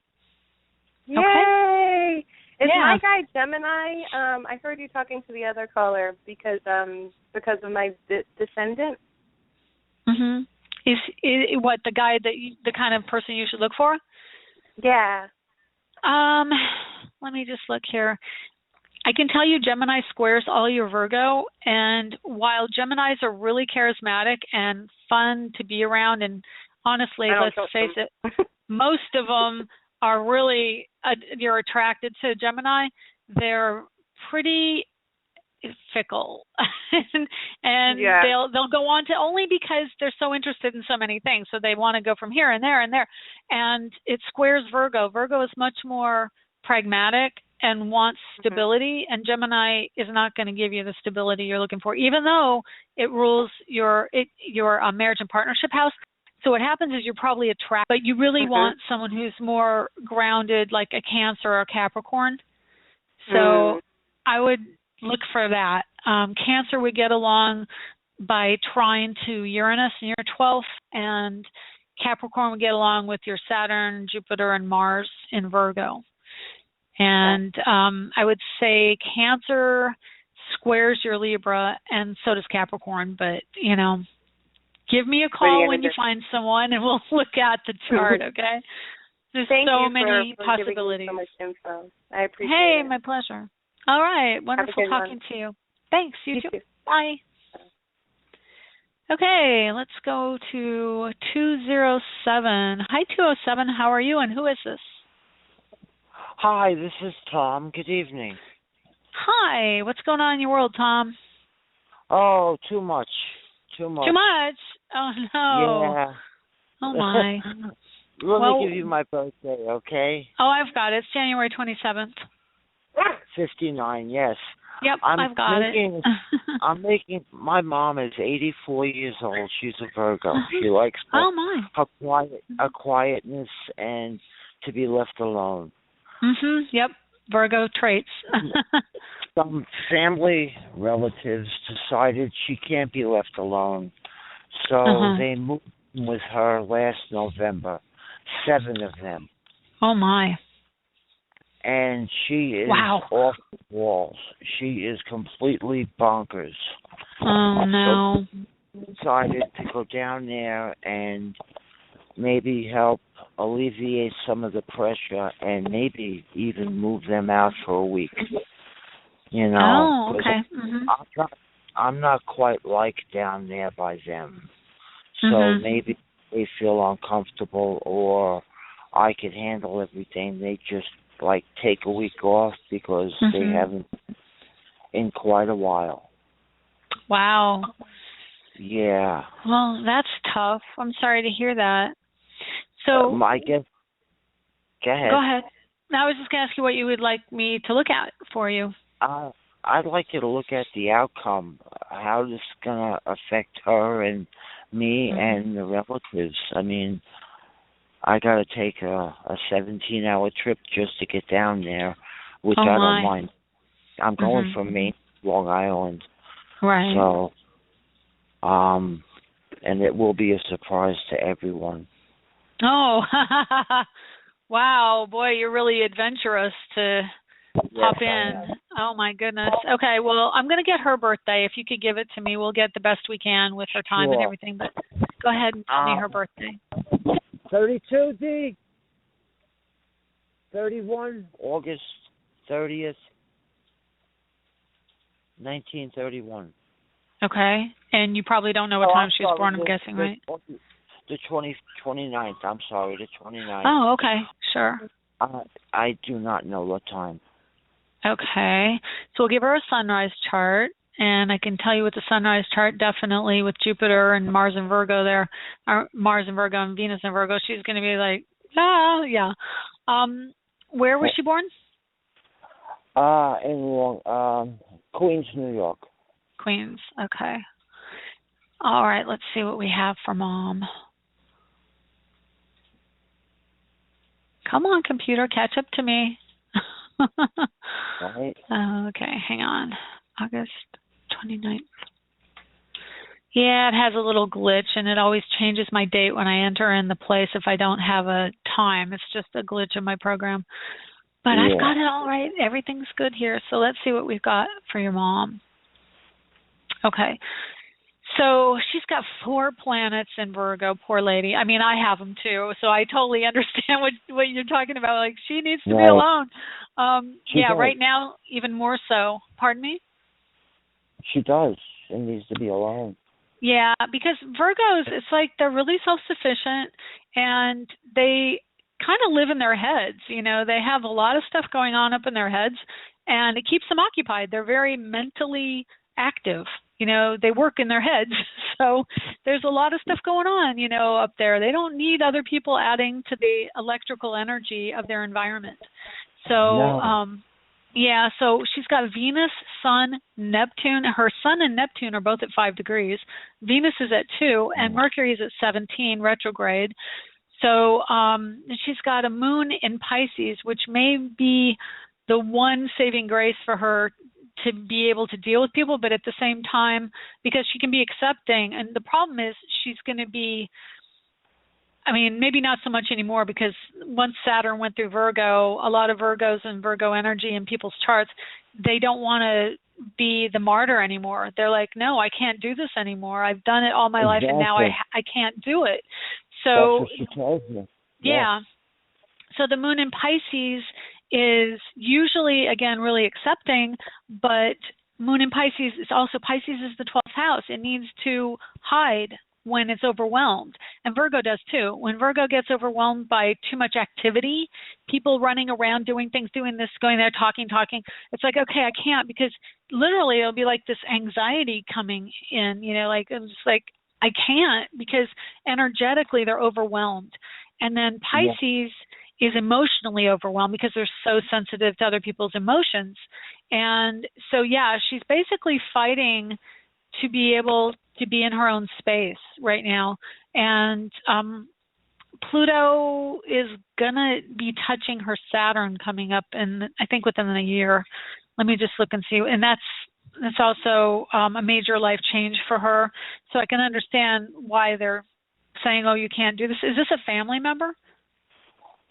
Yay! Okay? Is my guy Gemini? I heard you talking to the other caller because of my descendant. Mhm. Is what the guy the kind of person you should look for? Yeah. let me just look here. I can tell you Gemini squares all your Virgo, and while Geminis are really charismatic and fun to be around, and honestly, let's face it, most of them are really, you're attracted to Gemini, they're pretty fickle and they'll go on to, only because they're so interested in so many things, so they want to go from here and there and there, and it squares Virgo. Virgo is much more pragmatic and wants stability, and Gemini is not going to give you the stability you're looking for, even though it rules your marriage and partnership house. So what happens is you're probably attracted, but you really want someone who's more grounded, like a Cancer or a Capricorn. So I would look for that. Cancer would get along by trying to Uranus in your 12th, and Capricorn would get along with your Saturn, Jupiter, and Mars in Virgo. And I would say Cancer squares your Libra, and so does Capricorn. But, you know, give me a call when you find someone, and we'll look at the chart, okay? There's so many possibilities. Thank you so much info. I appreciate it. Hey, my pleasure. All right. Wonderful talking to you. Thanks. You too. Bye. Okay, let's go to 207. Hi, 207. How are you, and who is this? Hi, this is Tom. Good evening. Hi. What's going on in your world, Tom? Oh, too much. Too much? Oh, no. Yeah. Oh, my. Let me give you my birthday, okay? Oh, I've got it. It's January 27th. 59, yes. Yep, I've got it. My mom is 84 years old. She's a Virgo. She likes her quietness and to be left alone. Yep, Virgo traits. Some family relatives decided she can't be left alone, so they moved in with her last November, 7 of them. Oh, my. And she is off the walls. She is completely bonkers. Oh, no. So decided to go down there and maybe help alleviate some of the pressure and maybe even move them out for a week. You know. Oh, okay. I'm not quite like down there by them. So maybe they feel uncomfortable, or I could handle everything. They just like take a week off because they haven't in quite a while. Wow. Yeah. Well, that's tough. I'm sorry to hear that. So I guess. Go ahead. Go ahead. I was just going to ask you what you would like me to look at for you. I'd like you to look at the outcome, how this is going to affect her and me and the relatives. I mean, I got to take a 17-hour trip just to get down there, which I don't mind. I'm going from Maine to Long Island. Right. So, and it will be a surprise to everyone. Oh, wow. Boy, you're really adventurous to hop in. Oh, my goodness. Okay, well, I'm going to get her birthday. If you could give it to me, we'll get the best we can with her time and everything. But go ahead and tell me her birthday. 32, D. 31, August 30th, 1931. Okay, and you probably don't know what time she was born, I'm guessing, right? The 29th, I'm sorry, the 29th. Oh, okay, sure. I do not know what time. Okay, so we'll give her a sunrise chart, and I can tell you with the sunrise chart, definitely with Jupiter and Mars and Virgo there, or Mars and Virgo and Venus and Virgo, she's going to be like, yeah. Where was she born? In Queens, New York. Queens, okay. All right, let's see what we have for Mom. Come on, computer, catch up to me. Right. Okay, hang on. August 29th. Yeah, it has a little glitch, and it always changes my date when I enter in the place if I don't have a time. It's just a glitch in my program. But I've got it all right. Everything's good here. So let's see what we've got for your mom. Okay. So she's got 4 planets in Virgo, poor lady. I mean, I have them too, so I totally understand what you're talking about. Like, she needs to be alone. Yeah, right now, even more so. Pardon me? She does. She needs to be alone. Yeah, because Virgos, it's like they're really self-sufficient, and they kind of live in their heads. You know, they have a lot of stuff going on up in their heads, and it keeps them occupied. They're very mentally active. You know, they work in their heads. So there's a lot of stuff going on, you know, up there. They don't need other people adding to the electrical energy of their environment. So, yeah, so she's got Venus, Sun, Neptune. Her Sun and Neptune are both at 5 degrees. Venus is at 2, and Mercury is at 17, retrograde. So she's got a moon in Pisces, which may be the one saving grace for her to be able to deal with people, but at the same time, because she can be accepting. And the problem is she's going to be, I mean, maybe not so much anymore, because once Saturn went through Virgo, a lot of Virgos and Virgo energy in people's charts, they don't want to be the martyr anymore. They're like, no, I can't do this anymore. I've done it all my life, and now I can't do it. So that's what she tells me. Yeah. So the moon in Pisces is usually, again, really accepting, but moon in Pisces is also, Pisces is the 12th house. It needs to hide when it's overwhelmed. And Virgo does too. When Virgo gets overwhelmed by too much activity, people running around doing things, doing this, going there, talking, it's like, okay, I can't, because literally it'll be like this anxiety coming in, you know, like, it's just like, I can't, because energetically they're overwhelmed. And then Pisces is emotionally overwhelmed because they're so sensitive to other people's emotions. And so, yeah, she's basically fighting to be able to be in her own space right now. And Pluto is going to be touching her Saturn coming up in, I think, within a year. Let me just look and see. And that's also a major life change for her. So I can understand why they're saying, oh, you can't do this. Is this a family member?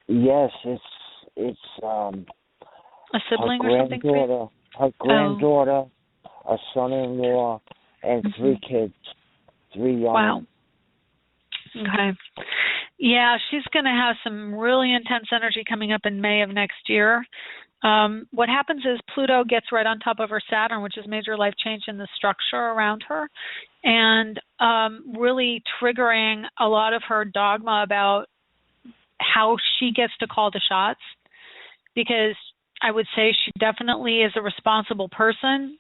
Yes, it's a sibling or something? Her granddaughter, a son-in-law, and 3 kids, 3 young. Wow. Okay. Yeah, she's going to have some really intense energy coming up in May of next year. What happens is Pluto gets right on top of her Saturn, which is major life change in the structure around her, and really triggering a lot of her dogma about how she gets to call the shots, because I would say she definitely is a responsible person.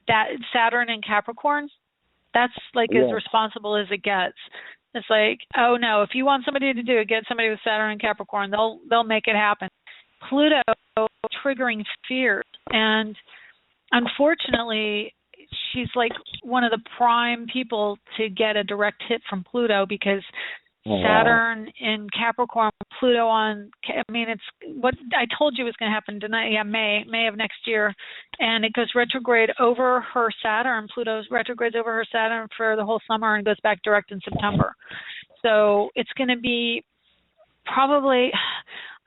That Saturn in Capricorn, that's like as responsible as it gets. It's like, oh no, if you want somebody to do it, get somebody with Saturn in Capricorn. They'll make it happen. Pluto triggering fear, and unfortunately, she's like one of the prime people to get a direct hit from Pluto, because Saturn in Capricorn, Pluto on, I mean, it's what I told you was going to happen tonight. Yeah, May of next year. And it goes retrograde over her Saturn. Pluto's retrogrades over her Saturn for the whole summer and goes back direct in September. So it's going to be probably,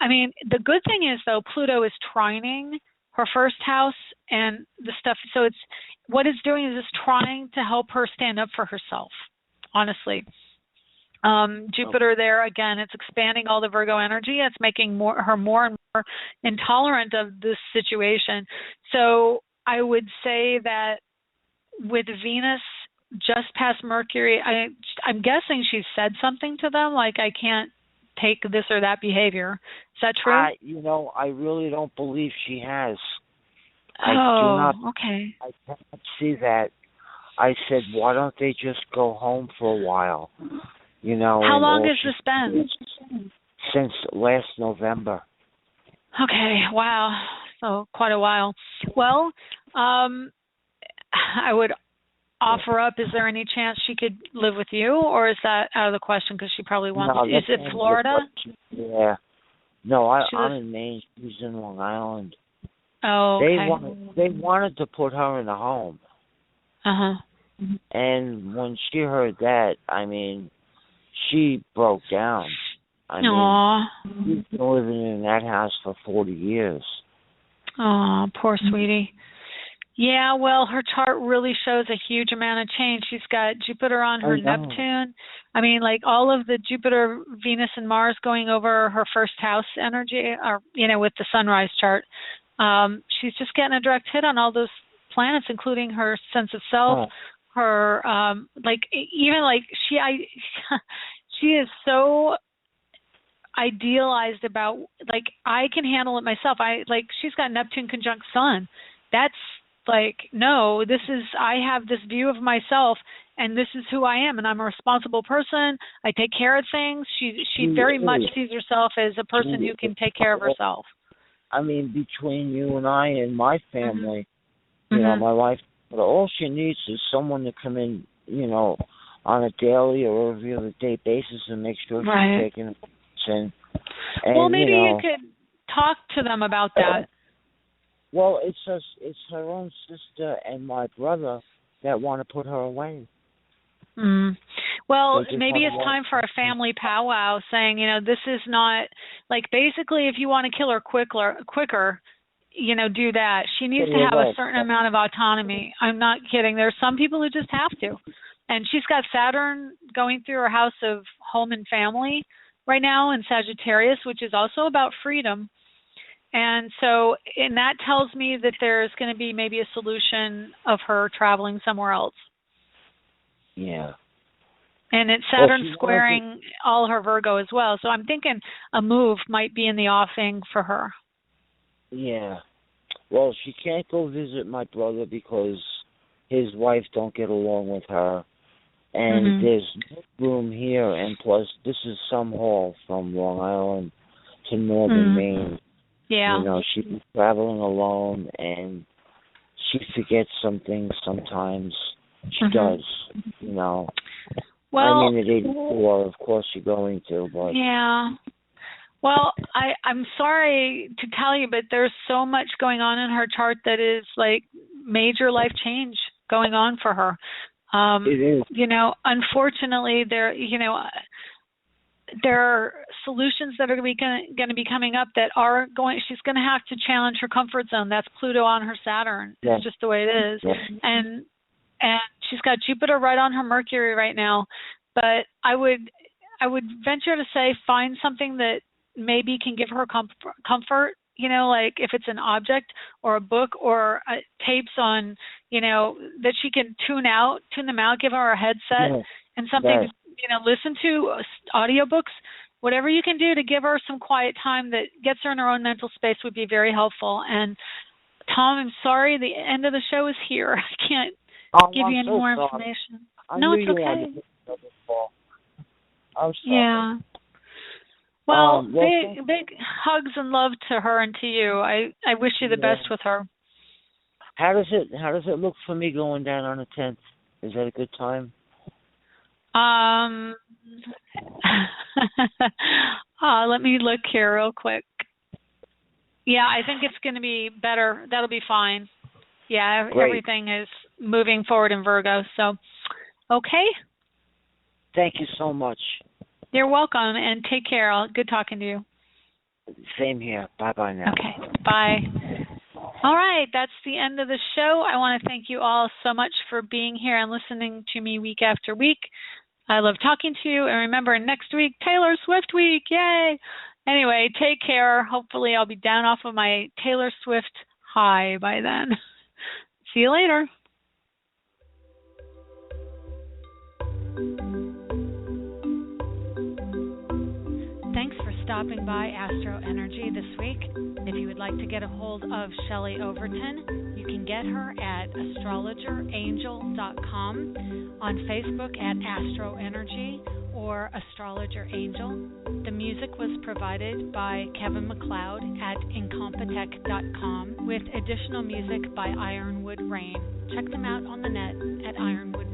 I mean, the good thing is, though, Pluto is trining her first house and the stuff. So it's, what it's doing is it's trying to help her stand up for herself, honestly. Jupiter there, again, it's expanding all the Virgo energy. It's making her more and more intolerant of this situation. So I would say that with Venus just past Mercury, I'm guessing she said something to them, like, I can't take this or that behavior. Is that true? I really don't believe she has. Okay. I can't see that. I said, why don't they just go home for a while? You know. How long has this been? Since last November. Okay, wow. So quite a while. Well, I would offer up, is there any chance she could live with you, or is that out of the question because she probably wants to? Is it Florida? Yeah. No, I'm in Maine. She's in Long Island. Oh, okay. They wanted to put her in a home. Uh-huh. And when she heard that, I mean, she broke down. I mean, she's been living in that house for 40 years. Oh, poor sweetie. Yeah, well, her chart really shows a huge amount of change. She's got Jupiter on her Neptune. I mean, like all of the Jupiter, Venus, and Mars going over her first house energy, or with the sunrise chart. She's just getting a direct hit on all those planets, including her sense of self. Her she is so idealized about, like, I can handle it myself. She's got Neptune conjunct Sun. That's like, no, I have this view of myself, and this is who I am, and I'm a responsible person. I take care of things. She very much sees herself as a person who can take care of herself. I mean, between you and I and my family, my wife, all she needs is someone to come in, on a daily or every other day basis and make sure she's taking it. And well, maybe you could talk to them about that. Well, it's her own sister and my brother that want to put her away. Well, maybe it's time for a family powwow saying, this is not, like, basically if you want to kill her quicker, do that. She needs to have a certain amount of autonomy. I'm not kidding. There's some people who just have to. And she's got Saturn going through her house of home and family right now in Sagittarius, which is also about freedom. And that tells me that there's going to be maybe a solution of her traveling somewhere else. Yeah. And it's Saturn squaring all her Virgo as well. So I'm thinking a move might be in the offing for her. Yeah. Well, she can't go visit my brother because his wife don't get along with her. And there's no room here. And plus, this is some haul from Long Island to northern Maine. Yeah. She's traveling alone, and she forgets some things sometimes. She does, Well, I mean, at 84, of course you're going to, but... Yeah. Well, I'm sorry to tell you, but there's so much going on in her chart that is, like, major life change going on for her. It is. Unfortunately, there are solutions that are going to be coming up that are going. She's going to have to challenge her comfort zone. That's Pluto on her Saturn. Yeah. It's just the way it is. Yeah. And she's got Jupiter right on her Mercury right now. But I would venture to say find something that maybe can give her comfort. Like if it's an object or a book or tapes on, that she can tune them out, give her a headset and something, listen to audiobooks, whatever you can do to give her some quiet time that gets her in her own mental space would be very helpful. And Tom, I'm sorry, the end of the show is here. I can't give you any more information. No, it's okay. I'm sorry. Yeah. Well, big hugs and love to her and to you. I wish you the best with her. How does it look for me going down on the 10th? Is that a good time? Let me look here real quick. Yeah, I think it's going to be better. That'll be fine. Yeah, great. Everything is moving forward in Virgo. So, okay. Thank you so much. You're welcome, and take care. Good talking to you. Same here. Bye-bye now. Okay, bye. All right, that's the end of the show. I want to thank you all so much for being here and listening to me week after week. I love talking to you. And remember, next week, Taylor Swift week. Yay! Anyway, take care. Hopefully, I'll be down off of my Taylor Swift high by then. See you later. Thanks for stopping by AstroEnergy this week. If you would like to get a hold of Shelley Overton, you can get her at astrologerangel.com, on Facebook at AstroEnergy or Astrologer Angel. The music was provided by Kevin MacLeod at incompetech.com with additional music by Ironwood Rain. Check them out on the net at Ironwood